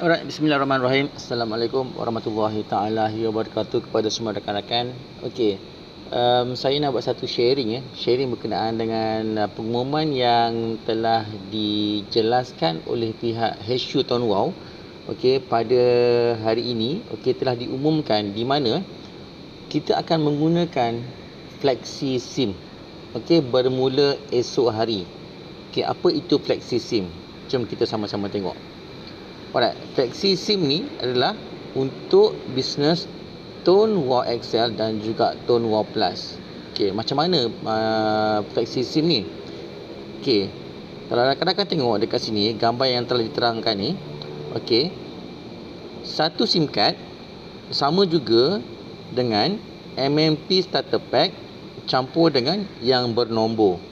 Alright, bismillahirrahmanirrahim. Assalamualaikum warahmatullahi taala wabarakatuh kepada semua rakan-rakan. Okey. Saya nak buat satu sharing sharing berkenaan dengan pengumuman yang telah dijelaskan oleh pihak HQ Town Wow. Okey, pada hari ini, telah diumumkan di mana kita akan menggunakan Flexi SIM. Bermula esok hari. Apa itu Flexi SIM? Jom kita sama-sama tengok. Alright, Flexi SIM ni adalah untuk bisnes Tone Wow XL dan juga Tone Wow Plus. Macam mana Flexi SIM ni? Kalau rakan-rakan tengok dekat sini gambar yang telah diterangkan ni, satu SIM card sama juga dengan MMP starter pack campur dengan yang bernombor.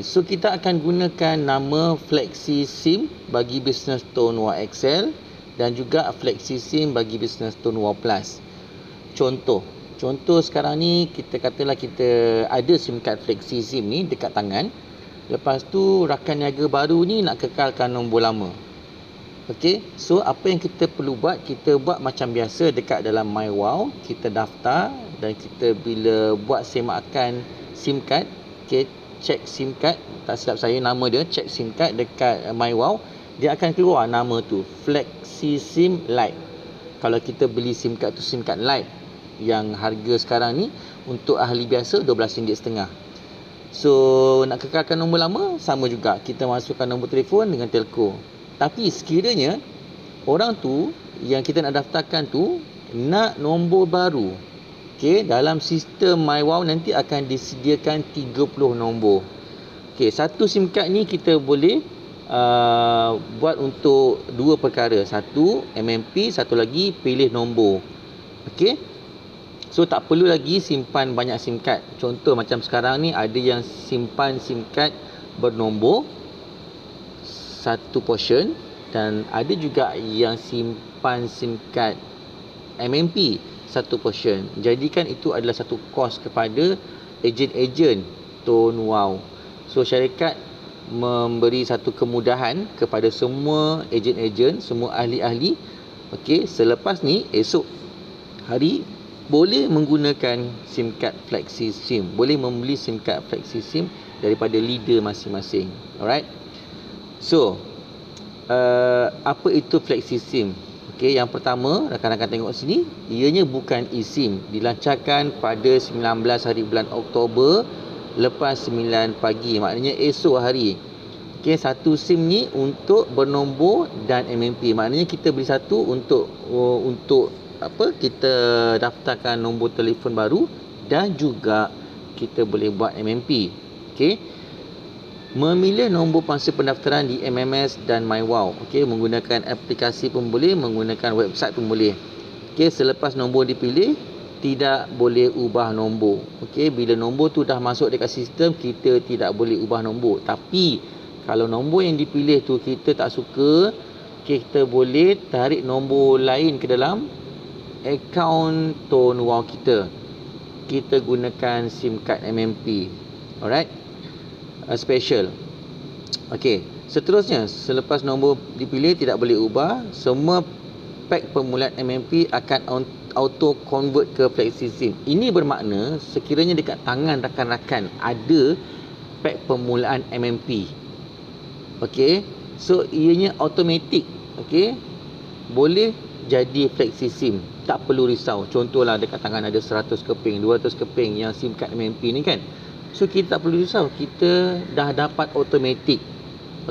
So kita akan gunakan nama Flexi SIM bagi bisnes Tone Wow XL dan juga Flexi SIM bagi bisnes Tone Wow Plus. Contoh sekarang ni kita katalah kita ada SIM card Flexi SIM ni dekat tangan. Lepas tu rakan niaga baru ni nak kekalkan nombor lama. So apa yang kita perlu buat? Kita buat macam biasa dekat dalam MyWow, kita daftar dan kita bila buat semakan SIM card, check SIM card, tak silap saya nama dia, check SIM card dekat MyWow, dia akan keluar nama tu Flexi SIM Lite. Kalau kita beli SIM card tu SIM card Lite yang harga sekarang ni untuk ahli biasa RM12.5. So nak kekalkan nombor lama sama juga, kita masukkan nombor telefon dengan telco. Tapi sekiranya orang tu yang kita nak daftarkan tu nak nombor baru, dalam sistem MyWow nanti akan disediakan 30 nombor. Satu SIM card ni kita boleh buat untuk dua perkara. Satu MMP, satu lagi pilih nombor. So tak perlu lagi simpan banyak SIM card. Contoh macam sekarang ni ada yang simpan SIM card bernombor satu portion dan ada juga yang simpan SIM card MMP satu portion. Jadikan itu adalah satu kos kepada ejen-ejen Tone Wow. So syarikat memberi satu kemudahan kepada semua ejen-ejen, semua ahli-ahli. Selepas ni esok hari boleh menggunakan SIM card Flexi SIM. Boleh membeli SIM card Flexi SIM daripada leader masing-masing. Alright. So apa itu Flexi SIM? Yang pertama, rakan-rakan tengok sini, ianya bukan eSIM. Dilancarkan pada 19 hari bulan Oktober lepas 9 pagi. Maknanya esok hari. Satu SIM ni untuk bernombor dan MMP. Maknanya kita beli satu untuk kita daftarkan nombor telefon baru dan juga kita boleh buat MMP. Memilih nombor pangsa pendaftaran di MMS dan MyWow. Menggunakan aplikasi pun boleh, menggunakan website pun boleh. Selepas nombor dipilih, tidak boleh ubah nombor. Bila nombor tu dah masuk dekat sistem, kita tidak boleh ubah nombor. Tapi kalau nombor yang dipilih tu kita tak suka, kita boleh tarik nombor lain ke dalam akaun Tone Wow kita. Kita gunakan SIM card MMP. Alright. Special. Seterusnya, selepas nombor dipilih tidak boleh ubah, semua pack permulaan MMP akan auto convert ke Flexi SIM. Ini bermakna sekiranya dekat tangan rakan-rakan ada pack permulaan MMP, so ianya automatik, boleh jadi Flexi SIM. Tak perlu risau. Contohlah dekat tangan ada 100 keping, 200 keping yang SIM card MMP ni kan. So kita tak perlu risau, kita dah dapat automatik.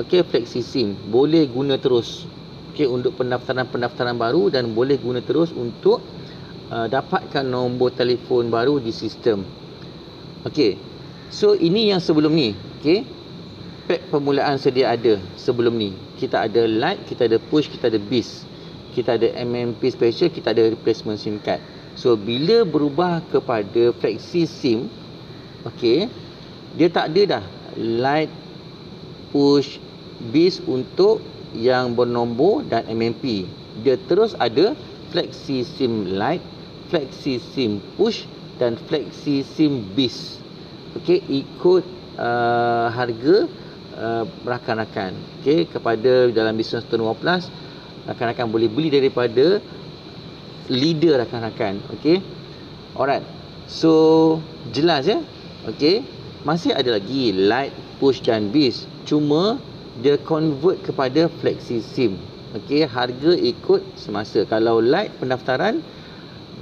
Flexi SIM boleh guna terus. Untuk pendaftaran baru dan boleh guna terus untuk dapatkan nombor telefon baru di sistem. So ini yang sebelum ni. Pack permulaan sedia ada sebelum ni. Kita ada Lite, kita ada Push, kita ada Bis. Kita ada MMP Special, kita ada replacement SIM card. So bila berubah kepada Flexi SIM, dia tak ada dah Lite, Push, Bis untuk yang bernombor dan MMP. Dia terus ada Flexi SIM Lite, Flexi SIM Push dan Flexi SIM Bis. Ikut harga rakan-rakan. Kepada dalam bisnes Tone Wow Plus, rakan-rakan boleh beli daripada leader rakan-rakan. Okey, alright, so jelas ya. Okey, masih ada lagi Lite, Push dan Biz, cuma dia convert kepada Flexi SIM. Okey, harga ikut semasa. Kalau Lite pendaftaran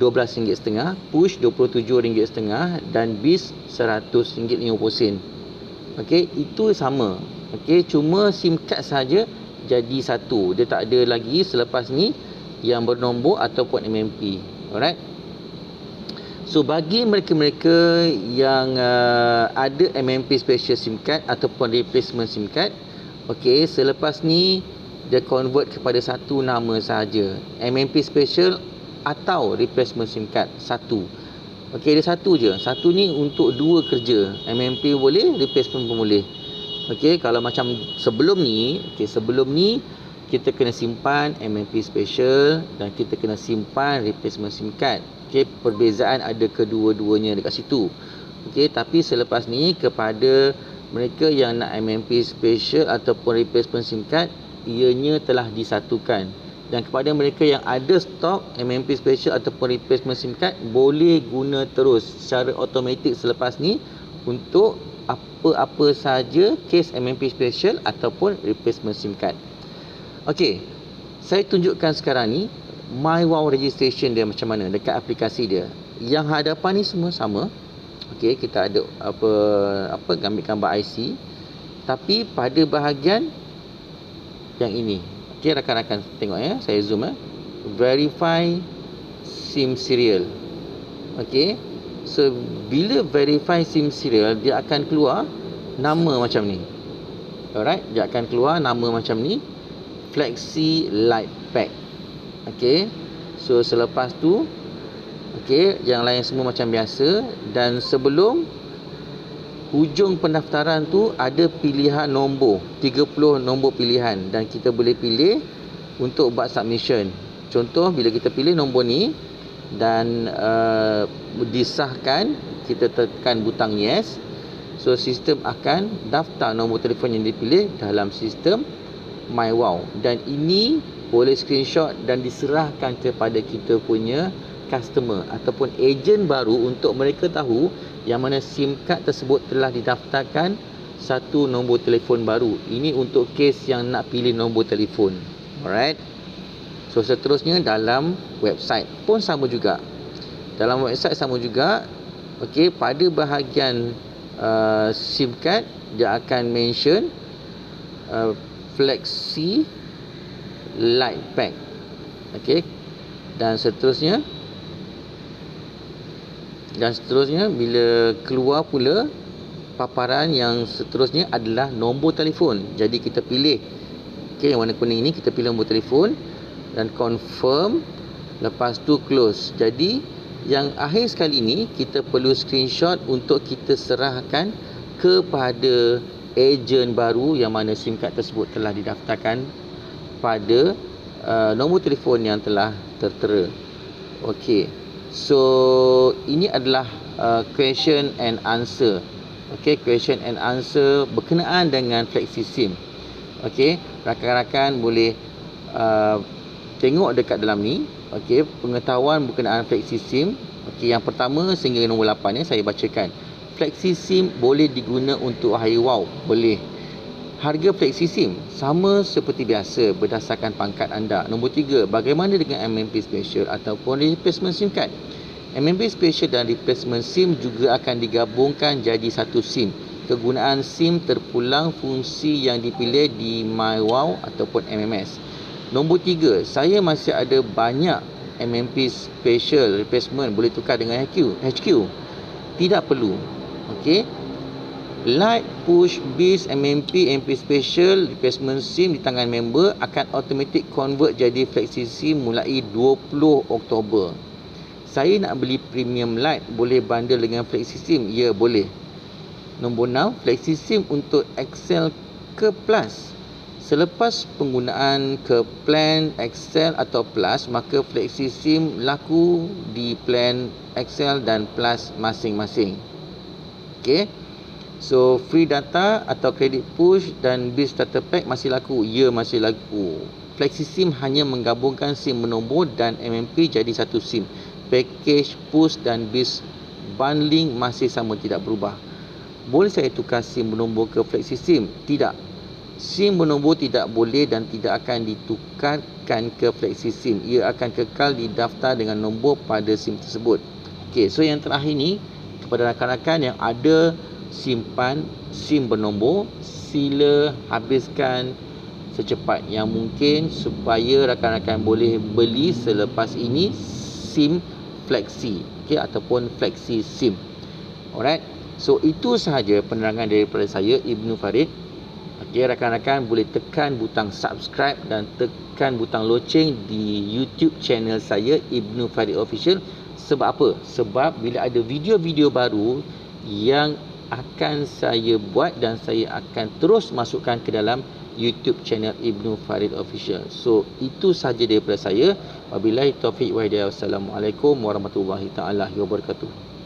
RM12.50, Push RM27.50 dan Biz RM100.50. Okey, itu sama. Okey, cuma SIM card saja jadi satu. Dia tak ada lagi selepas ni yang bernombor ataupun MMP. Alright. So bagi mereka-mereka yang ada MMP special SIM card ataupun replacement SIM card, okey, selepas ni dia convert kepada satu nama sahaja, MMP special atau replacement SIM card satu. Okey, dia satu je. Satu ni untuk dua kerja. MMP boleh, replacement pun boleh. Okey, kalau macam sebelum ni, sebelum ni kita kena simpan MMP special dan kita kena simpan replacement SIM card. Okey, perbezaan ada kedua-duanya dekat situ. Okey, tapi selepas ni kepada mereka yang nak MMP special ataupun replacement SIM card, ianya telah disatukan. Dan kepada mereka yang ada stok MMP special ataupun replacement SIM card, boleh guna terus secara automatik selepas ni untuk apa-apa saja kes MMP special ataupun replacement SIM card. Okey, saya tunjukkan sekarang ni MyWOW registration dia macam mana dekat aplikasi dia. Yang hadapan ni semua sama. Okey, kita ada gambar IC, tapi pada bahagian yang ini. Okey, rakan-rakan tengok ya, saya zoom verify SIM serial. Okey, so bila verify SIM serial, dia akan keluar nama macam ni. Alright, dia akan keluar nama macam ni, Flexi Lite Pack. Okey, so selepas tu okey, yang lain semua macam biasa. Dan sebelum hujung pendaftaran tu ada pilihan nombor, 30 nombor pilihan, dan kita boleh pilih untuk buat submission. Contoh, bila kita pilih nombor ni dan disahkan, kita tekan butang yes, so sistem akan daftar nombor telefon yang dipilih dalam sistem MyWOW. Dan ini boleh screenshot dan diserahkan kepada kita punya customer ataupun ejen baru untuk mereka tahu yang mana SIM card tersebut telah didaftarkan satu nombor telefon baru. Ini untuk kes yang nak pilih nombor telefon. Alright. So seterusnya dalam website pun sama juga. Dalam website sama juga. Okey, pada bahagian SIM card dia akan mention Flexi Lite Pack. Okey. Dan seterusnya bila keluar pula paparan yang seterusnya adalah nombor telefon. Jadi kita pilih, okey, yang warna kuning ni kita pilih nombor telefon dan confirm, lepas tu close. Jadi yang akhir sekali ni kita perlu screenshot untuk kita serahkan kepada ejen baru yang mana SIM card tersebut telah didaftarkan pada nombor telefon yang telah tertera. Okey, so ini adalah question and answer. Okey, question and answer berkenaan dengan Flexi SIM. Okey, rakan-rakan boleh tengok dekat dalam ni. Okey, pengetahuan berkenaan Flexi SIM. Okey, yang pertama sehingga nombor 8 saya bacakan. Flexi SIM boleh diguna untuk MyWOW? Boleh. Harga Flexi SIM sama seperti biasa berdasarkan pangkat anda. Nombor 3, bagaimana dengan MMP special ataupun replacement SIM card? MMP special dan replacement SIM juga akan digabungkan jadi satu SIM. Kegunaan SIM terpulang fungsi yang dipilih di MyWOW ataupun MMS. Nombor 3, saya masih ada banyak MMP special replacement, boleh tukar dengan HQ? Tidak perlu. Okey. Lite, Push, Biz, MMP, MP special, replacement SIM di tangan member akan automatic convert jadi Flexi SIM mulai 20 Oktober. Saya nak beli premium Lite, boleh bundle dengan Flexi SIM? Ya, boleh. Nombor 6, Flexi SIM untuk XL ke Plus. Selepas penggunaan ke plan XL atau Plus, maka Flexi SIM laku di plan XL dan Plus masing-masing. Okey. So free data atau credit push dan BIS starter pack masih laku? Ya, masih laku. Flexi SIM hanya menggabungkan SIM bernombor dan MMP jadi satu SIM. Package push dan BIS bundling masih sama, tidak berubah. Boleh saya tukar SIM bernombor ke flexi SIM? Tidak. SIM bernombor tidak boleh dan tidak akan ditukarkan ke flexi SIM. Ia akan kekal didaftar dengan nombor pada SIM tersebut. Okey, so yang terakhir ni, kepada rakan-rakan yang ada simpan SIM bernombor, sila habiskan secepat yang mungkin supaya rakan-rakan boleh beli selepas ini SIM flexi, okey, ataupun flexi SIM. Alright, so itu sahaja penerangan daripada saya, Ibnu Farid. Okey, rakan-rakan boleh tekan butang subscribe dan tekan butang loceng di YouTube channel saya, Ibnu Farid Official. Sebab apa? Sebab bila ada video-video baru yang akan saya buat dan saya akan terus masukkan ke dalam YouTube channel Ibnu Farid Official. So itu sahaja daripada saya. Wabillahi taufiq wa hidayah. Wassalamualaikum warahmatullahi taala wabarakatuh.